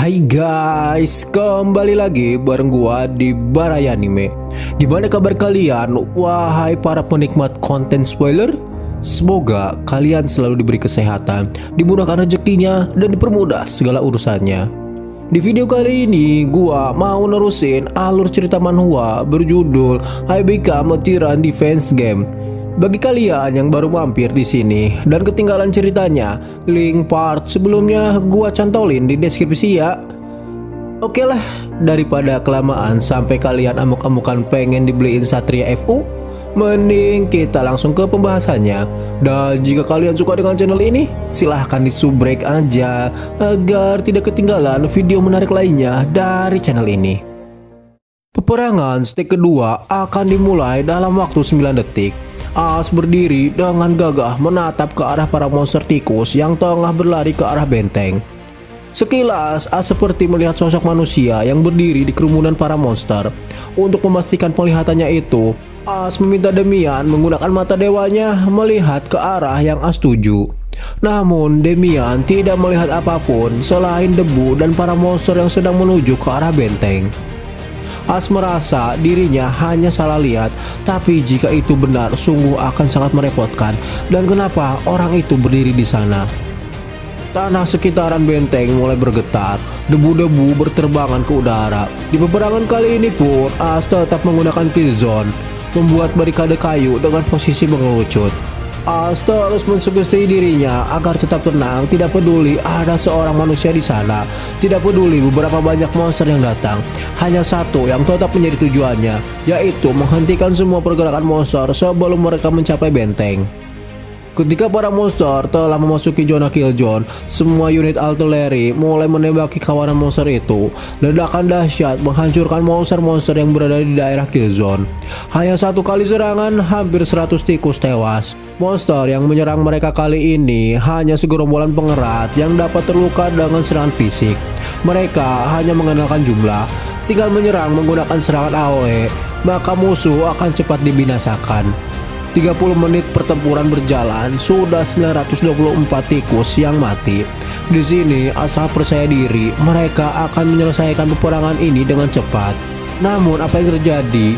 Hai guys, kembali lagi bareng gua di Baraya Anime. Gimana kabar kalian, wahai para penikmat konten spoiler? Semoga kalian selalu diberi kesehatan, dimudahkan rezekinya, dan dipermudah segala urusannya. Di video kali ini, gua mau nerusin alur cerita manhwa berjudul I Become a Tyrann Defense Game. Bagi kalian yang baru mampir di sini dan ketinggalan ceritanya, link part sebelumnya gua cantolin di deskripsi ya. Oke lah, daripada kelamaan sampai kalian amuk-amukan pengen dibeliin Satria FU, mending kita langsung ke pembahasannya. Dan jika kalian suka dengan channel ini, silahkan di subrek aja agar tidak ketinggalan video menarik lainnya dari channel ini. Peperangan stage kedua akan dimulai dalam waktu 9 detik. As berdiri dengan gagah menatap ke arah para monster tikus yang tengah berlari ke arah benteng. Sekilas As seperti melihat sosok manusia yang berdiri di kerumunan para monster. Untuk memastikan penglihatannya itu, As meminta Demian menggunakan mata dewanya melihat ke arah yang As tuju. Namun Demian tidak melihat apapun selain debu dan para monster yang sedang menuju ke arah benteng. As merasa dirinya hanya salah lihat, tapi jika itu benar sungguh akan sangat merepotkan. Dan kenapa orang itu berdiri di sana? Tanah sekitaran benteng mulai bergetar, debu-debu berterbangan ke udara. Di peperangan kali ini pun As tetap menggunakan kill zone, membuat barikade kayu dengan posisi mengerucut. As terus mensugesti dirinya agar tetap tenang, tidak peduli ada seorang manusia di sana, tidak peduli beberapa banyak monster yang datang. Hanya satu yang tetap menjadi tujuannya, yaitu menghentikan semua pergerakan monster sebelum mereka mencapai benteng. Ketika para monster telah memasuki zona kill zone, semua unit artileri mulai menembaki kawanan monster itu. Ledakan dahsyat menghancurkan monster-monster yang berada di daerah kill zone. Hanya satu kali serangan, hampir 100 tikus tewas. Monster yang menyerang mereka kali ini hanya segerombolan pengerat yang dapat terluka dengan serangan fisik. Mereka hanya mengandalkan jumlah, tinggal menyerang menggunakan serangan AoE, maka musuh akan cepat dibinasakan. 30 menit pertempuran berjalan, sudah 924 tikus yang mati. Di sini asal percaya diri mereka akan menyelesaikan peperangan ini dengan cepat. Namun apa yang terjadi?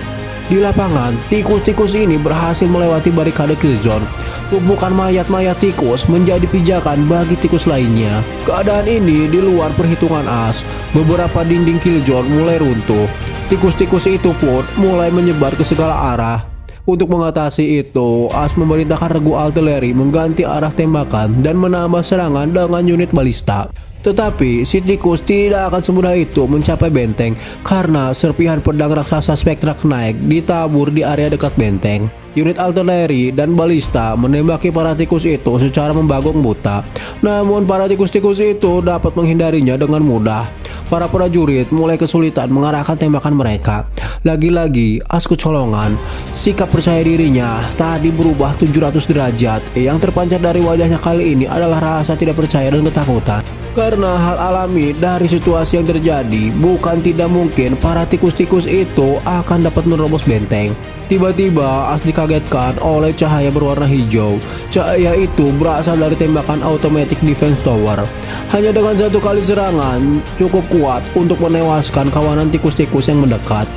Di lapangan, tikus-tikus ini berhasil melewati barikade kill zone. Tumpukan mayat-mayat tikus menjadi pijakan bagi tikus lainnya. Keadaan ini di luar perhitungan As. Beberapa dinding kill zone mulai runtuh. Tikus-tikus itu pun mulai menyebar ke segala arah. Untuk mengatasi itu, As memerintahkan regu artileri mengganti arah tembakan dan menambah serangan dengan unit balista. Tetapi si tikus tidak akan semudah itu mencapai benteng karena serpihan pedang raksasa Spectra Knight ditabur di area dekat benteng. Unit artileri dan balista menembaki para tikus itu secara membagong buta. Namun para tikus-tikus itu dapat menghindarinya dengan mudah. Para prajurit mulai kesulitan mengarahkan tembakan mereka. Lagi-lagi As kecolongan. Sikap percaya dirinya tadi berubah 700 derajat. Yang terpancar dari wajahnya kali ini adalah rasa tidak percaya dan ketakutan. Karena hal alami dari situasi yang terjadi, bukan tidak mungkin para tikus-tikus itu akan dapat menerobos benteng. Tiba-tiba As dikagetkan oleh cahaya berwarna hijau. Cahaya itu berasal dari tembakan automatic defense tower. Hanya dengan satu kali serangan cukup kuat untuk menewaskan kawanan tikus-tikus yang mendekat.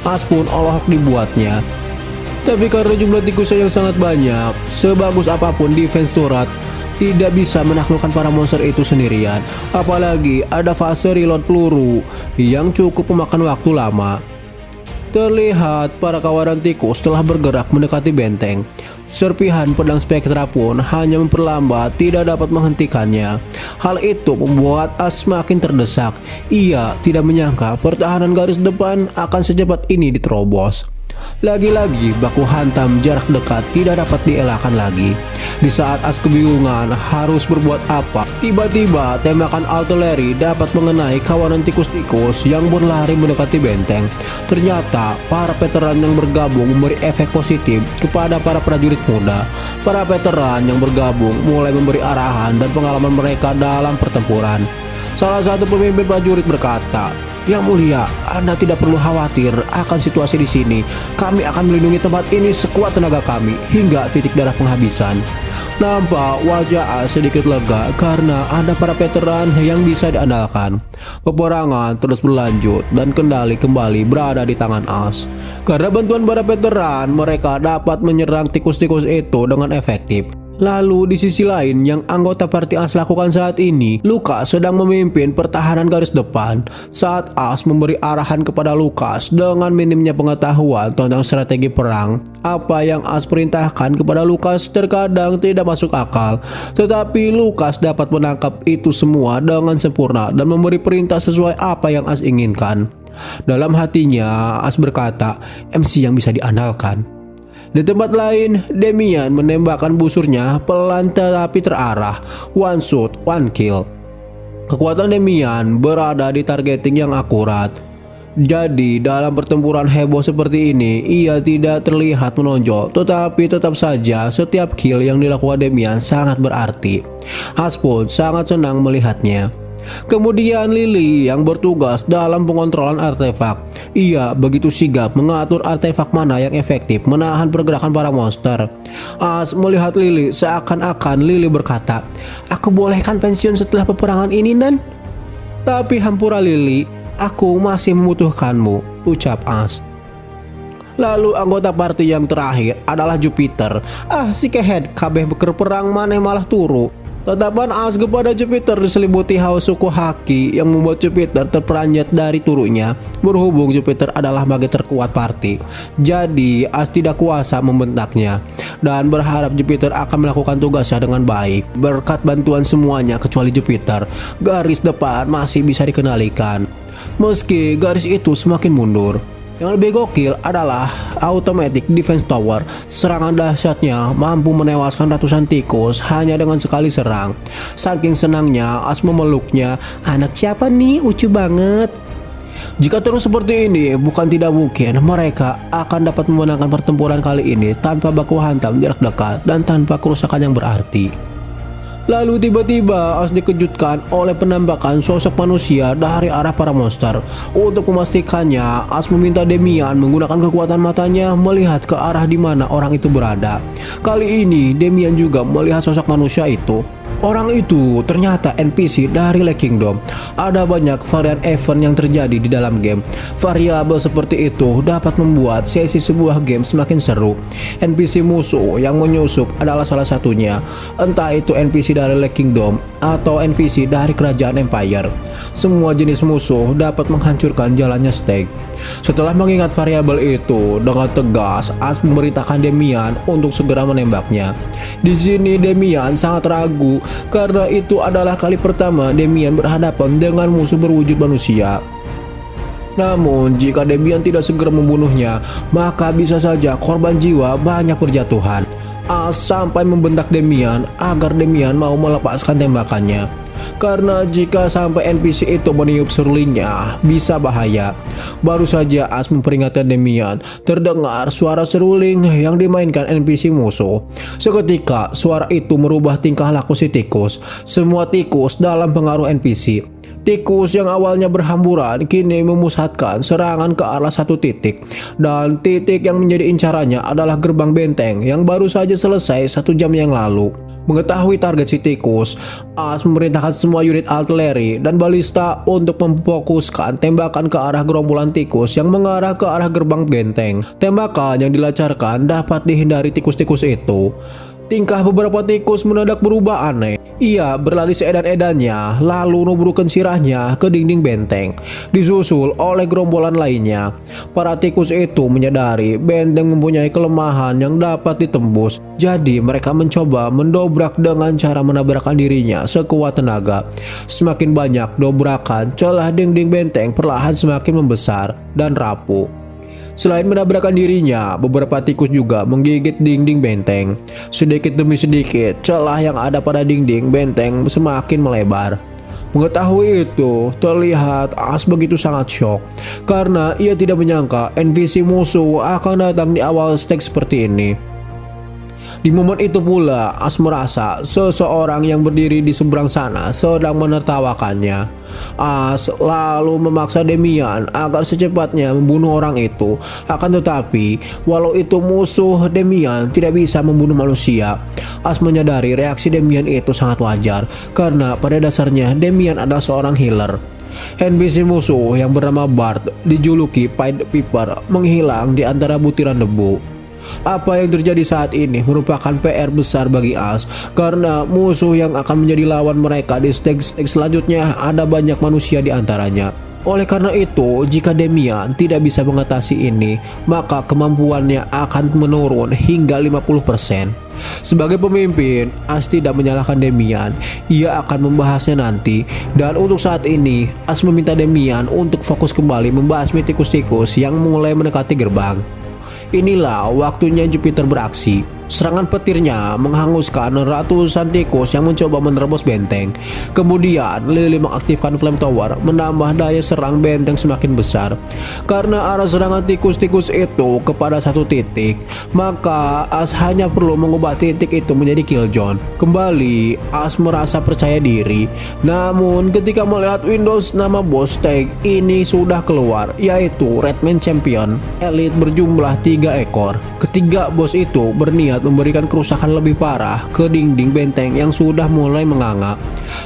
As pun olok dibuatnya. Tapi karena jumlah tikusnya yang sangat banyak, sebagus apapun defense turret tidak bisa menaklukkan para monster itu sendirian. Apalagi ada fase reload peluru yang cukup memakan waktu lama. Terlihat para kawanan tikus telah bergerak mendekati benteng. Serpihan pedang Spectra pun hanya memperlambat, tidak dapat menghentikannya. Hal itu membuat As semakin terdesak. Ia tidak menyangka pertahanan garis depan akan secepat ini diterobos. Lagi-lagi baku hantam jarak dekat tidak dapat dielakkan lagi. Di saat As kebingungan harus berbuat apa, tiba-tiba tembakan artileri dapat mengenai kawanan tikus-tikus yang berlari mendekati benteng. Ternyata para veteran yang bergabung memberi efek positif kepada para prajurit muda. Para veteran yang bergabung mulai memberi arahan dan pengalaman mereka dalam pertempuran. Salah satu pemimpin prajurit berkata, "Yang mulia, Anda tidak perlu khawatir akan situasi di sini. Kami akan melindungi tempat ini sekuat tenaga kami hingga titik darah penghabisan." Nampak wajah As sedikit lega karena ada para veteran yang bisa diandalkan. Peperangan terus berlanjut dan kendali kembali berada di tangan As. Karena bantuan para veteran, mereka dapat menyerang tikus-tikus itu dengan efektif. Lalu di sisi lain yang anggota party As lakukan saat ini, Lukas sedang memimpin pertahanan garis depan saat As memberi arahan kepada Lukas dengan minimnya pengetahuan tentang strategi perang. Apa yang As perintahkan kepada Lukas terkadang tidak masuk akal, tetapi Lukas dapat menangkap itu semua dengan sempurna dan memberi perintah sesuai apa yang As inginkan. Dalam hatinya, As berkata, MC yang bisa diandalkan. Di tempat lain, Damian menembakkan busurnya pelan tetapi terarah. One shot, one kill. Kekuatan Damian berada di targeting yang akurat. Jadi dalam pertempuran heboh seperti ini, ia tidak terlihat menonjol, tetapi tetap saja setiap kill yang dilakukan Damian sangat berarti. As pun sangat senang melihatnya. Kemudian Lily yang bertugas dalam pengontrolan artefak. Ia begitu sigap mengatur artefak mana yang efektif menahan pergerakan para monster. As melihat Lily seakan-akan Lily berkata, "Aku bolehkan pensiun setelah peperangan ini, Nan?" Tapi hampura Lily, "Aku masih membutuhkanmu," ucap As. Lalu anggota party yang terakhir adalah Jupiter. Si kehead kabeh beker perang maneh malah turu. Tatapan As kepada Jupiter diselimuti haus suku haki yang membuat Jupiter terperanjat dari turunnya. Berhubung Jupiter adalah mage terkuat party, jadi As tidak kuasa membentaknya dan berharap Jupiter akan melakukan tugasnya dengan baik. Berkat bantuan semuanya kecuali Jupiter, garis depan masih bisa dikendalikan. Meski garis itu semakin mundur. Yang lebih gokil adalah Automatic Defense Tower. Serangan dahsyatnya mampu menewaskan ratusan tikus hanya dengan sekali serang. Saking senangnya As memeluknya. "Anak siapa nih? Lucu banget." Jika terus seperti ini, bukan tidak mungkin mereka akan dapat memenangkan pertempuran kali ini tanpa baku hantam jarak dekat dan tanpa kerusakan yang berarti. Lalu tiba-tiba As dikejutkan oleh penampakan sosok manusia dari arah para monster. Untuk memastikannya, As meminta Damian menggunakan kekuatan matanya melihat ke arah di mana orang itu berada. Kali ini Damian juga melihat sosok manusia itu. Orang itu ternyata NPC dari Lake Kingdom. Ada banyak varian event yang terjadi di dalam game. Variabel seperti itu dapat membuat sesi sebuah game semakin seru. NPC musuh yang menyusup adalah salah satunya. Entah itu NPC dari Lake Kingdom atau NPC dari Kerajaan Empire. Semua jenis musuh dapat menghancurkan jalannya stake. Setelah mengingat variabel itu, dengan tegas As memerintahkan Damian untuk segera menembaknya. Di sini Damian sangat ragu karena itu adalah kali pertama Damian berhadapan dengan musuh berwujud manusia. Namun jika Damian tidak segera membunuhnya, maka bisa saja korban jiwa banyak berjatuhan. As sampai membentak Damian agar Damian mau melepaskan tembakannya. Karena jika sampai NPC itu meniup serulingnya, bisa bahaya. Baru saja As memperingatkan Damian, terdengar suara seruling yang dimainkan NPC musuh. Seketika suara itu merubah tingkah laku si tikus. Semua tikus dalam pengaruh NPC. Tikus yang awalnya berhamburan kini memusatkan serangan ke arah satu titik. Dan titik yang menjadi incarannya adalah gerbang benteng yang baru saja selesai 1 jam yang lalu. Mengetahui target si tikus, As memerintahkan semua unit artileri dan balista untuk memfokuskan tembakan ke arah gerombolan tikus yang mengarah ke arah gerbang benteng. Tembakan yang dilancarkan dapat dihindari tikus-tikus itu. Tingkah beberapa tikus mendadak berubah aneh. Ia berlari seedan-edannya lalu nubrukkan sirahnya ke dinding benteng, disusul oleh gerombolan lainnya. Para tikus itu menyadari benteng mempunyai kelemahan yang dapat ditembus. Jadi mereka mencoba mendobrak dengan cara menabrakkan dirinya sekuat tenaga. Semakin banyak dobrakan, celah dinding benteng perlahan semakin membesar dan rapuh. Selain menabrakkan dirinya, beberapa tikus juga menggigit dinding benteng. Sedikit demi sedikit, celah yang ada pada dinding benteng semakin melebar. Mengetahui itu, terlihat As begitu sangat shock karena ia tidak menyangka NPC musuh akan datang di awal stage seperti ini. Di momen itu pula As merasa seseorang yang berdiri di seberang sana sedang menertawakannya. As lalu memaksa Demian agar secepatnya membunuh orang itu. Akan tetapi walau itu musuh Demian tidak bisa membunuh manusia, As menyadari reaksi Demian itu sangat wajar karena pada dasarnya Demian adalah seorang healer. NPC musuh yang bernama Bart dijuluki Pied Piper menghilang di antara butiran debu. Apa yang terjadi saat ini merupakan PR besar bagi As karena musuh yang akan menjadi lawan mereka di stage selanjutnya ada banyak manusia di antaranya. Oleh karena itu, jika Demian tidak bisa mengatasi ini, maka kemampuannya akan menurun hingga 50%. Sebagai pemimpin, As tidak menyalahkan Demian, ia akan membahasnya nanti. Dan untuk saat ini, As meminta Demian untuk fokus kembali membahas tikus-tikus yang mulai mendekati gerbang. Inilah waktunya Jupiter beraksi. Serangan petirnya menghanguskan ratusan tikus yang mencoba menerobos benteng. Kemudian Lily mengaktifkan Flame Tower menambah daya serang benteng semakin besar. Karena arah serangan tikus-tikus itu kepada satu titik, maka As hanya perlu mengubah titik itu menjadi kill zone. Kembali As merasa percaya diri. Namun ketika melihat Windows nama boss tag ini sudah keluar, yaitu Redman Champion Elite berjumlah 3 ekor. Ketiga bos itu berniat memberikan kerusakan lebih parah ke dinding benteng yang sudah mulai menganga.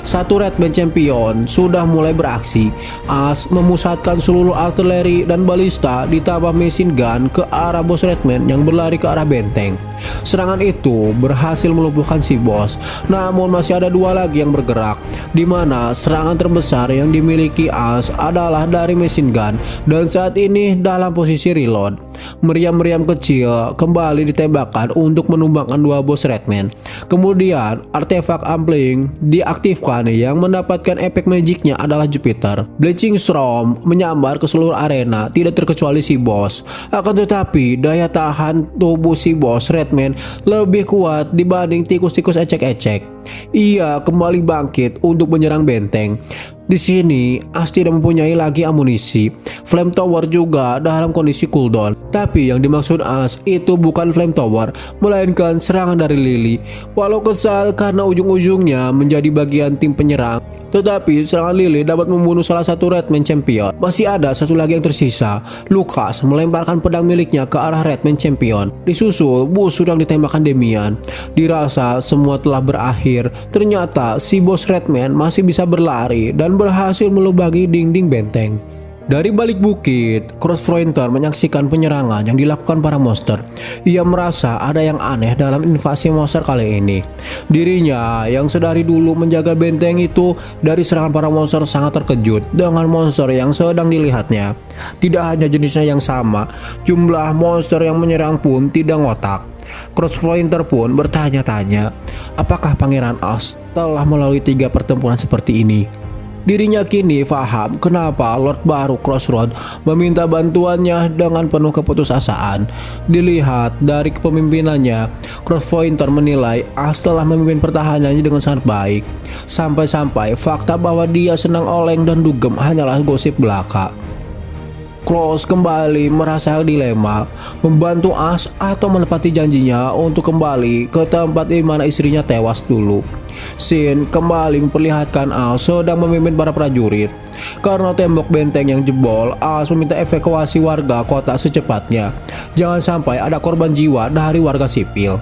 Satu Redman Champion sudah mulai beraksi. As memusatkan seluruh artileri dan balista ditambah machine gun ke arah bos Redman yang berlari ke arah benteng. Serangan itu berhasil melumpuhkan si bos. Namun masih ada 2 lagi yang bergerak, di mana serangan terbesar yang dimiliki As adalah dari machine gun dan saat ini dalam posisi reload. Meriam-meriam kecil kembali ditembakkan untuk menumbangkan 2 bos Redman. Kemudian artefak Ampling diaktifkan yang mendapatkan efek magicnya adalah Jupiter. Bleaching Storm menyambar ke seluruh arena tidak terkecuali si bos. Akan tetapi daya tahan tubuh si bos Redman lebih kuat dibanding tikus-tikus ecek-ecek. Ia kembali bangkit untuk menyerang benteng. Di sini As tidak mempunyai lagi amunisi. Flame Tower juga dalam kondisi cooldown. Tapi yang dimaksud As itu bukan Flame Tower, melainkan serangan dari Lily. Walau kesal karena ujung-ujungnya menjadi bagian tim penyerang, tetapi serangan Lily dapat membunuh salah satu Redman Champion. Masih ada satu lagi yang tersisa. Lucas melemparkan pedang miliknya ke arah Redman Champion. Disusul bus sedang ditembakkan Demian. Dirasa semua telah berakhir. Ternyata si bos Redman masih bisa berlari dan berhasil melubangi dinding benteng. Dari balik bukit, Crossfronter menyaksikan penyerangan yang dilakukan para monster. Ia merasa ada yang aneh dalam invasi monster kali ini. Dirinya yang sedari dulu menjaga benteng itu dari serangan para monster sangat terkejut dengan monster yang sedang dilihatnya. Tidak hanya jenisnya yang sama, jumlah monster yang menyerang pun tidak ngotak. Crossfronter pun bertanya-tanya, apakah Pangeran As telah melalui 3 pertempuran seperti ini? Dirinya kini paham kenapa Lord baru Crossroad meminta bantuannya dengan penuh keputusasaan. Dilihat dari kepemimpinannya, Crosspointer menilai As telah memimpin pertahanannya dengan sangat baik. Sampai-sampai fakta bahwa dia senang oleng dan dugem hanyalah gosip belaka. Cross kembali merasa dilema, membantu As atau menepati janjinya untuk kembali ke tempat di mana istrinya tewas dulu. Scene kembali memperlihatkan As sedang memimpin para prajurit. Karena tembok benteng yang jebol, As meminta evakuasi warga kota secepatnya. Jangan sampai ada korban jiwa dari warga sipil.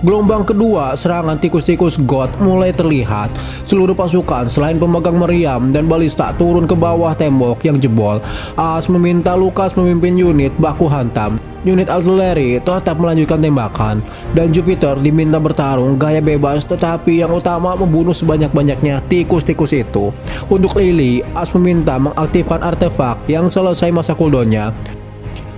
Gelombang kedua serangan tikus-tikus God mulai terlihat. Seluruh pasukan selain pemegang meriam dan balista turun ke bawah tembok yang jebol. As meminta Lucas memimpin unit baku hantam. Unit artileri tetap melanjutkan tembakan dan Jupiter diminta bertarung gaya bebas, tetapi yang utama membunuh sebanyak-banyaknya tikus-tikus itu. Untuk Lily, As meminta mengaktifkan artefak yang selesai masa cooldownnya.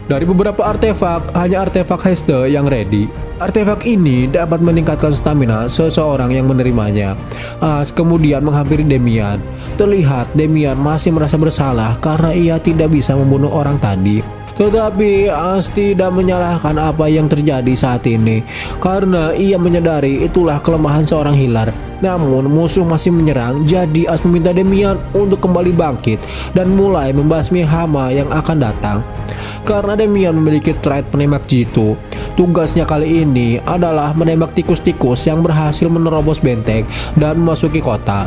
Dari beberapa artefak, hanya artefak haste yang ready. Artefak ini dapat meningkatkan stamina seseorang yang menerimanya. As kemudian menghampiri Demian. Terlihat Demian masih merasa bersalah karena ia tidak bisa membunuh orang tadi. Tetapi As tidak menyalahkan apa yang terjadi saat ini karena ia menyadari itulah kelemahan seorang healer. Namun musuh masih menyerang, jadi As meminta Demian untuk kembali bangkit dan mulai membasmi hama yang akan datang. Karena Demian memiliki trait penembak jitu, tugasnya kali ini adalah menembak tikus-tikus yang berhasil menerobos benteng dan memasuki kota.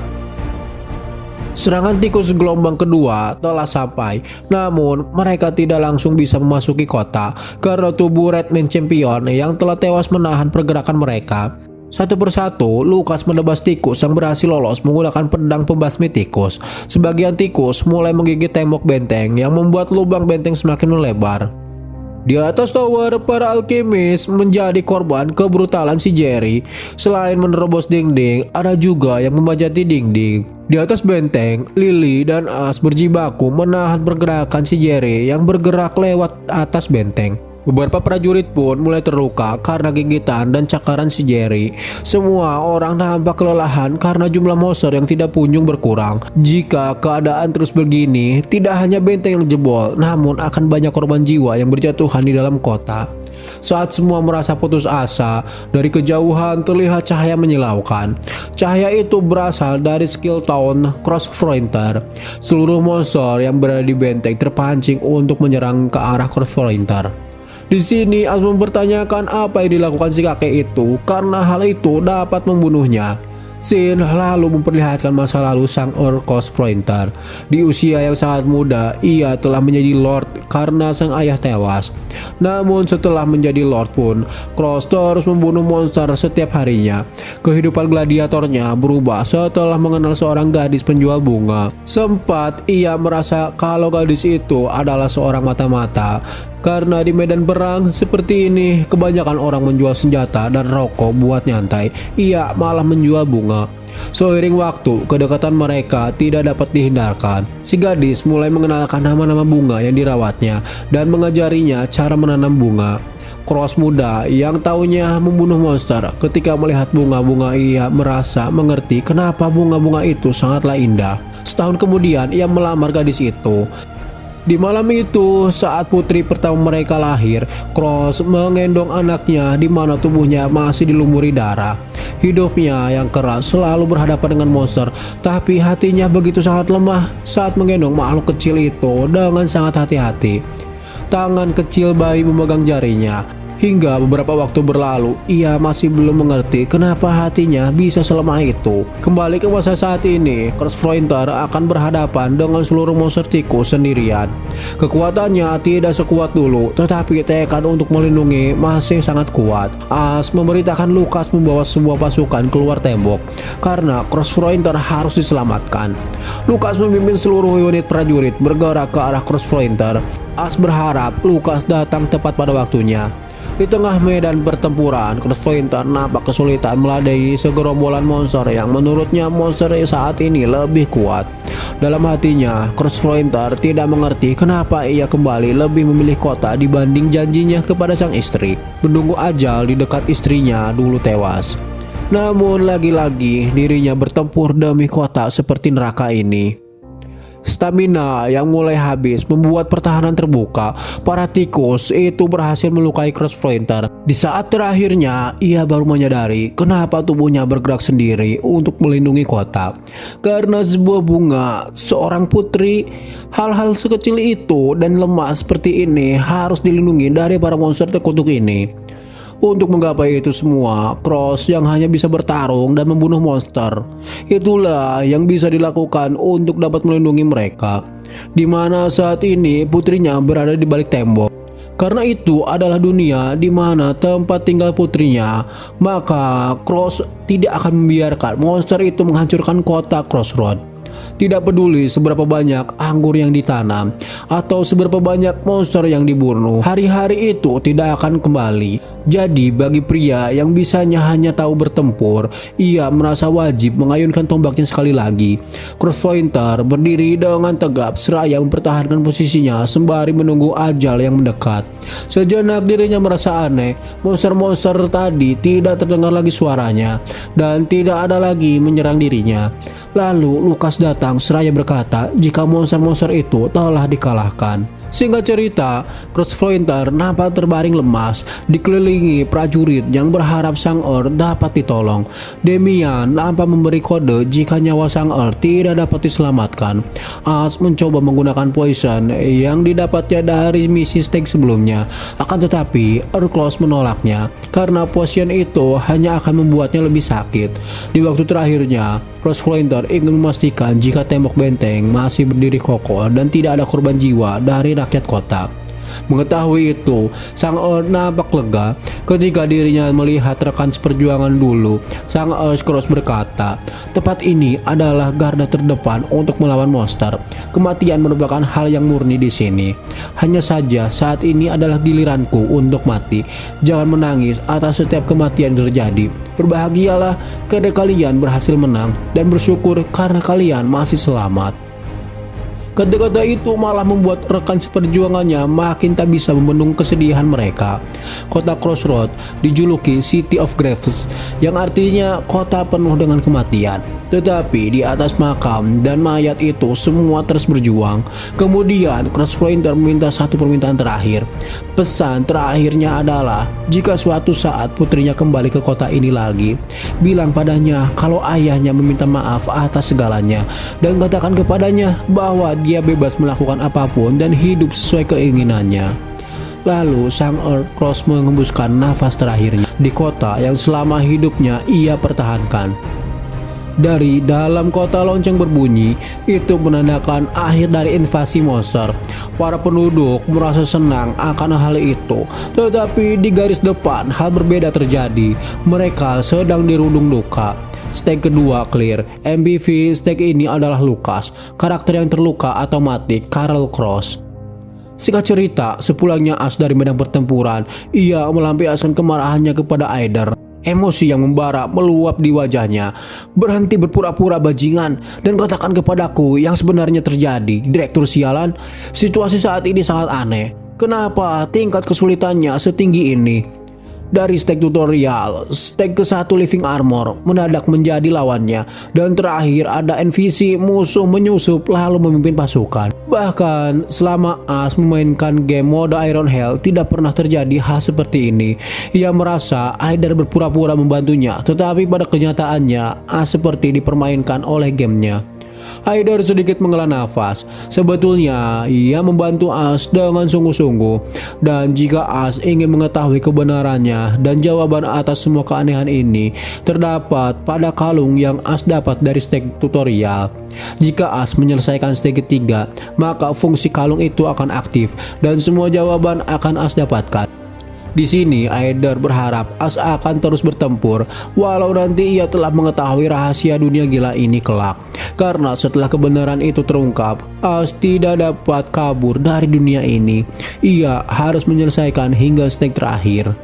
Serangan tikus gelombang kedua telah sampai, namun mereka tidak langsung bisa memasuki kota karena tubuh Redman Champion yang telah tewas menahan pergerakan mereka. Satu persatu, Lukas menebas tikus yang berhasil lolos menggunakan pedang pembasmi tikus. Sebagian tikus mulai menggigit tembok benteng yang membuat lubang benteng semakin melebar. Di atas tower, para alkemis menjadi korban kebrutalan si Jerry. Selain menerobos dinding, ada juga yang membajati dinding. Di atas benteng, Lily dan As berjibaku menahan pergerakan si Jerry yang bergerak lewat atas benteng. Beberapa prajurit pun mulai terluka karena gigitan dan cakaran si Jerry. Semua orang nampak kelelahan karena jumlah monster yang tidak kunjung berkurang. Jika keadaan terus begini, tidak hanya benteng yang jebol, namun akan banyak korban jiwa yang berjatuhan di dalam kota. Saat semua merasa putus asa, dari kejauhan terlihat cahaya menyilaukan. Cahaya itu berasal dari skill town Crossfronter. Seluruh monster yang berada di benteng terpancing untuk menyerang ke arah Crossfronter. Di sini As mempertanyakan apa yang dilakukan si kakek itu karena hal itu dapat membunuhnya. Sin lalu memperlihatkan masa lalu sang Earl Crossfronter. Di usia yang sangat muda, ia telah menjadi Lord karena sang ayah tewas. Namun setelah menjadi Lord pun, Cross terus membunuh monster setiap harinya. Kehidupan gladiatornya berubah setelah mengenal seorang gadis penjual bunga. Sempat ia merasa kalau gadis itu adalah seorang mata-mata. Karena di medan perang seperti ini, kebanyakan orang menjual senjata dan rokok buat nyantai. Ia malah menjual bunga. Seiring waktu, kedekatan mereka tidak dapat dihindarkan. Si gadis mulai mengenalkan nama-nama bunga yang dirawatnya dan mengajarinya cara menanam bunga. Cross muda yang taunya membunuh monster, ketika melihat bunga-bunga ia merasa mengerti kenapa bunga-bunga itu sangatlah indah. Setahun kemudian ia melamar gadis itu. Di malam itu, saat putri pertama mereka lahir, Cross menggendong anaknya di mana tubuhnya masih dilumuri darah. Hidupnya yang keras selalu berhadapan dengan monster, tapi hatinya begitu sangat lemah saat menggendong makhluk kecil itu dengan sangat hati-hati. Tangan kecil bayi memegang jarinya. Hingga beberapa waktu berlalu, ia masih belum mengerti kenapa hatinya bisa selemah itu. Kembali ke masa saat ini, Crossfronter akan berhadapan dengan seluruh monster tikus sendirian. Kekuatannya tidak sekuat dulu, tetapi tekad untuk melindungi masih sangat kuat. As memberitakan Lukas membawa sebuah pasukan keluar tembok, karena Crossfronter harus diselamatkan. Lukas memimpin seluruh unit prajurit bergerak ke arah Crossfronter. As berharap Lukas datang tepat pada waktunya. Di tengah medan pertempuran, Crossfronter nampak kesulitan meladeni segerombolan monster yang menurutnya monster saat ini lebih kuat. Dalam hatinya, Crossfronter tidak mengerti kenapa ia kembali lebih memilih kota dibanding janjinya kepada sang istri. Menunggu ajal di dekat istrinya dulu tewas. Namun lagi-lagi dirinya bertempur demi kota seperti neraka ini. Stamina yang mulai habis membuat pertahanan terbuka. Para tikus itu berhasil melukai Crossfronter. Di saat terakhirnya, ia baru menyadari kenapa tubuhnya bergerak sendiri untuk melindungi kota. Karena sebuah bunga, seorang putri, hal-hal sekecil itu dan lemah seperti ini harus dilindungi dari para monster terkutuk ini. Untuk menggapai itu semua, Cross yang hanya bisa bertarung dan membunuh monster. Itulah yang bisa dilakukan untuk dapat melindungi mereka. Di mana saat ini putrinya berada di balik tembok. Karena itu adalah dunia di mana tempat tinggal putrinya, maka Cross tidak akan membiarkan monster itu menghancurkan kota Crossroad. Tidak peduli seberapa banyak anggur yang ditanam atau seberapa banyak monster yang dibunuh, hari-hari itu tidak akan kembali. Jadi bagi pria yang bisanya hanya tahu bertempur, ia merasa wajib mengayunkan tombaknya sekali lagi. Crosspointer berdiri dengan tegap seraya mempertahankan posisinya sembari menunggu ajal yang mendekat. Sejenak dirinya merasa aneh, monster-monster tadi tidak terdengar lagi suaranya dan tidak ada lagi menyerang dirinya. Lalu Lukas datang seraya berkata jika monster-monster itu telah dikalahkan. Singkat cerita, Crosspointer nampak terbaring lemas, dikelilingi prajurit yang berharap Sang Earth dapat ditolong. Demian nampak memberi kode jika nyawa Sang Earth tidak dapat diselamatkan. Ash mencoba menggunakan poison yang didapatnya dari misi stake sebelumnya, akan tetapi Earthclaws menolaknya karena potion itu hanya akan membuatnya lebih sakit. Di waktu terakhirnya, Crosspointer ingin memastikan jika tembok benteng masih berdiri kokoh dan tidak ada korban jiwa dari rakyat kota. Mengetahui itu, Sang Earth nampak lega ketika dirinya melihat rekan seperjuangan dulu. Sang Cross berkata, tempat ini adalah garda terdepan untuk melawan monster. Kematian merupakan hal yang murni di sini. Hanya saja saat ini adalah giliranku untuk mati. Jangan menangis atas setiap kematian terjadi. Berbahagialah karena kalian berhasil menang dan bersyukur karena kalian masih selamat. Kata-kata itu malah membuat rekan seperjuangannya makin tak bisa membendung kesedihan mereka. Kota Crossroad dijuluki City of Graves, yang artinya kota penuh dengan kematian. Tetapi di atas makam dan mayat itu semua terus berjuang. Kemudian Crosspointer meminta satu permintaan terakhir. Pesan terakhirnya adalah jika suatu saat putrinya kembali ke kota ini lagi, bilang padanya kalau ayahnya meminta maaf atas segalanya dan katakan kepadanya bahwa dia bebas melakukan apapun dan hidup sesuai keinginannya. Lalu Sang Cross mengembuskan nafas terakhirnya di kota yang selama hidupnya ia pertahankan. Dari dalam kota lonceng berbunyi, itu menandakan akhir dari invasi monster. Para penduduk merasa senang akan hal itu, tetapi di garis depan hal berbeda terjadi. Mereka sedang dirundung duka. Stake kedua clear. MVP stake ini adalah Lukas, karakter yang terluka atau mati, Carl Cross. Singkat cerita, sepulangnya Ash dari medan pertempuran, ia melampiaskan kemarahannya kepada Aider. Emosi yang membara meluap di wajahnya. Berhenti berpura-pura bajingan dan katakan kepadaku yang sebenarnya terjadi, Direktur sialan. Situasi saat ini sangat aneh. Kenapa tingkat kesulitannya setinggi ini? Dari stake tutorial, stake ke-1 living armor mendadak menjadi lawannya, dan terakhir ada NPC musuh menyusup lalu memimpin pasukan. Bahkan selama Ash memainkan game mode Iron Hell tidak pernah terjadi hal seperti ini. Ia merasa Aider berpura-pura membantunya, tetapi pada kenyataannya Ash seperti dipermainkan oleh gamenya. Aider sedikit menghela nafas. Sebetulnya ia membantu Ash dengan sungguh-sungguh, dan jika Ash ingin mengetahui kebenarannya dan jawaban atas semua keanehan ini terdapat pada kalung yang Ash dapat dari stake tutorial. Jika Ash menyelesaikan stake ketiga, maka fungsi kalung itu akan aktif dan semua jawaban akan Ash dapatkan. Di sini Aider berharap Ash akan terus bertempur walau nanti ia telah mengetahui rahasia dunia gila ini kelak. Karena setelah kebenaran itu terungkap, Ash tidak dapat kabur dari dunia ini. Ia harus menyelesaikan hingga stake terakhir.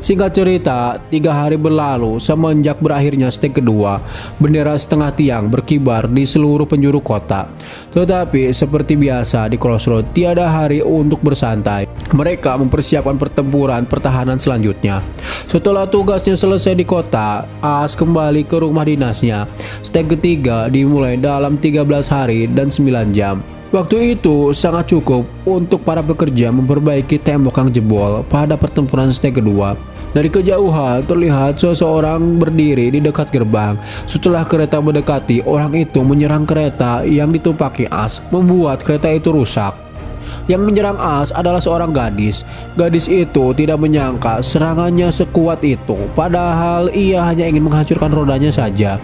Singkat cerita, 3 hari berlalu semenjak berakhirnya stake kedua. Bendera setengah tiang berkibar di seluruh penjuru kota. Tetapi seperti biasa di Crossroad, tiada hari untuk bersantai. Mereka mempersiapkan pertempuran pertahanan selanjutnya. Setelah tugasnya selesai di kota, Ash kembali ke rumah dinasnya. Stake ketiga dimulai dalam 13 hari dan 9 jam. Waktu itu sangat cukup untuk para pekerja memperbaiki tembok yang jebol pada pertempuran stake kedua. Dari kejauhan terlihat seseorang berdiri di dekat gerbang. Setelah kereta mendekati, orang itu menyerang kereta yang ditumpaki Ash, membuat kereta itu rusak. Yang menyerang Ash adalah seorang gadis. Gadis itu tidak menyangka serangannya sekuat itu, padahal ia hanya ingin menghancurkan rodanya saja.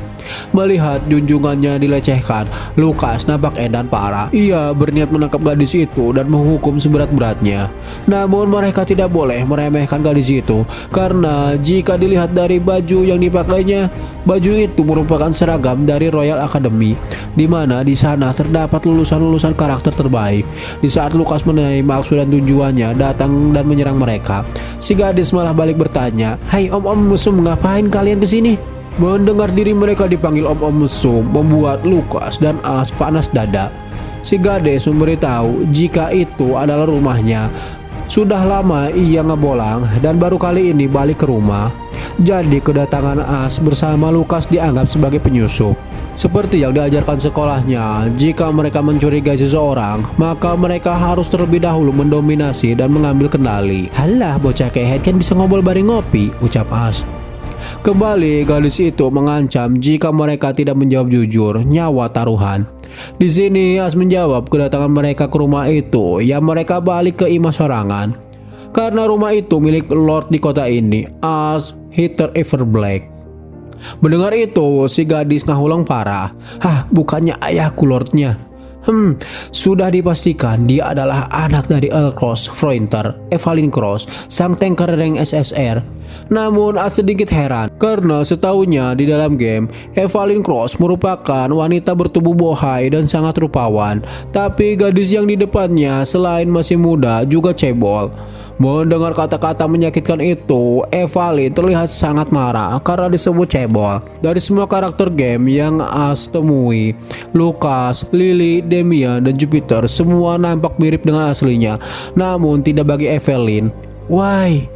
Melihat junjungannya dilecehkan, Lukas nampak edan parah. Ia berniat menangkap gadis itu dan menghukum seberat-beratnya. Namun mereka tidak boleh meremehkan gadis itu, karena jika dilihat dari baju yang dipakainya, baju itu merupakan seragam dari Royal Academy, di mana di sana terdapat lulusan-lulusan karakter terbaik. Di saat Lukas mengenai maksud dan tujuannya datang dan menyerang mereka, si gadis malah balik bertanya, "Hai om-om mesum, ngapain kalian kesini?" Mendengar diri mereka dipanggil om-om mesum membuat Lukas dan As panas dada. Si gadis memberitahu jika itu adalah rumahnya. Sudah lama ia ngebolang dan baru kali ini balik ke rumah. Jadi kedatangan As bersama Lukas dianggap sebagai penyusup. Seperti yang diajarkan sekolahnya, jika mereka mencurigai seseorang, maka mereka harus terlebih dahulu mendominasi dan mengambil kendali. "Halah, bocah kehet kan bisa ngobrol bareng ngopi," ucap As. Kembali gadis itu mengancam jika mereka tidak menjawab jujur, nyawa taruhan. Di sini As menjawab kedatangan mereka ke rumah itu, ya mereka balik ke Ima sorangan. Karena rumah itu milik Lord di kota ini, As Heather Everblack. Mendengar itu, si gadis ngahulang parah. "Hah, bukannya ayahku Lordnya?" Sudah dipastikan dia adalah anak dari Earl Cross Frointer, Evelyn Cross, sang tanker rank SSR. Namun As sedikit heran karena setahunya di dalam game, Evelyn Cross merupakan wanita bertubuh bohai dan sangat rupawan. Tapi gadis yang di depannya selain masih muda juga cebol. Mendengar kata-kata menyakitkan itu, Evelyn terlihat sangat marah karena disebut cebol. Dari semua karakter game yang As temui, Lukas, Lily, Damian, dan Jupiter semua nampak mirip dengan aslinya. Namun tidak bagi Evelyn. Why?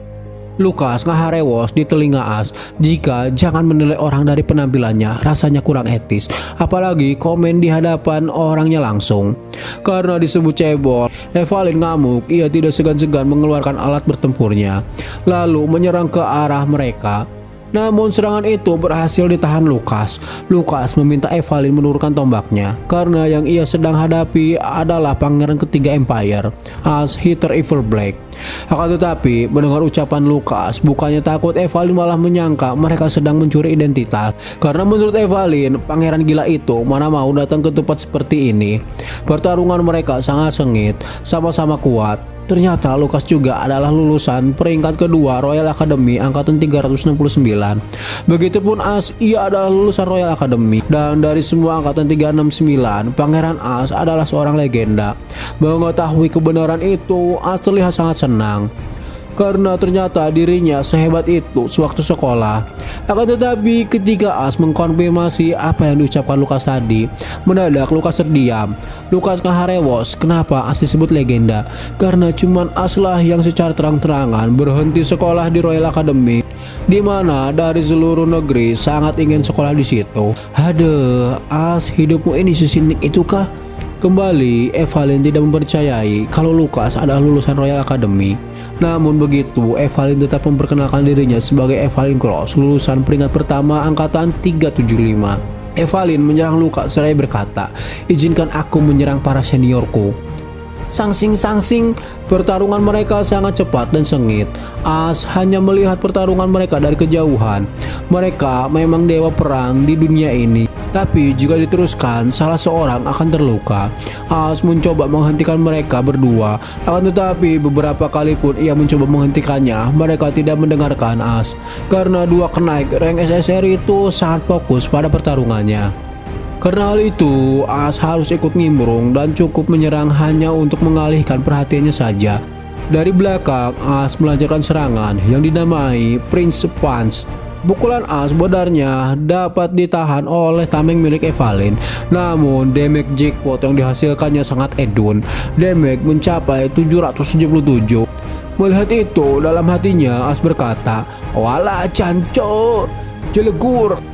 Lukas ngaharewos di telinga As jika jangan menilai orang dari penampilannya, rasanya kurang etis, apalagi komen di hadapan orangnya langsung. Karena disebut cebol, Evelyn ngamuk. Ia tidak segan-segan mengeluarkan alat bertempurnya lalu menyerang ke arah mereka. Namun serangan itu berhasil ditahan Lukas. Lukas meminta Evelyn menurunkan tombaknya karena yang ia sedang hadapi adalah pangeran ketiga Empire, As Heather Everblack. Akan tetapi mendengar ucapan Lukas, bukannya takut, Evelyn malah menyangka mereka sedang mencuri identitas. Karena menurut Evelyn, pangeran gila itu mana mau datang ke tempat seperti ini. Pertarungan mereka sangat sengit, sama-sama kuat. Ternyata Lukas juga adalah lulusan peringkat kedua Royal Academy angkatan 369. Begitupun As, ia adalah lulusan Royal Academy. Dan dari semua angkatan 369, Pangeran As adalah seorang legenda. Mengetahui kebenaran itu, As terlihat sangat senang karena ternyata dirinya sehebat itu sewaktu sekolah. Akan tetapi ketika As mengkonfirmasi apa yang diucapkan Lukas tadi, mendadak Lukas terdiam. Lukas ngaharewos kenapa As disebut legenda, karena cuman As lah yang secara terang-terangan berhenti sekolah di Royal Academy, di mana dari seluruh negeri sangat ingin sekolah di situ. Aduh, As, hidupmu ini sesinik itu kah? Kembali, Evelyn tidak mempercayai kalau Lukas adalah lulusan Royal Academy. Namun begitu, Evelyn tetap memperkenalkan dirinya sebagai Evelyn Cross, lulusan peringkat pertama angkatan 375. Evelyn menyerang Lukas seraya berkata, "Izinkan aku menyerang para seniorku." Sangsing-sangsing, pertarungan mereka sangat cepat dan sengit. As hanya melihat pertarungan mereka dari kejauhan. Mereka memang dewa perang di dunia ini, tapi jika diteruskan, salah seorang akan terluka. As mencoba menghentikan mereka berdua, akan tetapi beberapa kali pun ia mencoba menghentikannya. Mereka tidak mendengarkan As, karena dua kenaik rank SSR itu sangat fokus pada pertarungannya. Karena hal itu, As harus ikut nimbrung dan cukup menyerang hanya untuk mengalihkan perhatiannya saja. Dari belakang, As melancarkan serangan yang dinamai Prince Punch. Pukulan As sebenarnya dapat ditahan oleh tameng milik Evelyn. Namun damage jackpot yang dihasilkannya sangat edun. Damage mencapai 777. Melihat itu, dalam hatinya As berkata, "Walah canco, jelegur."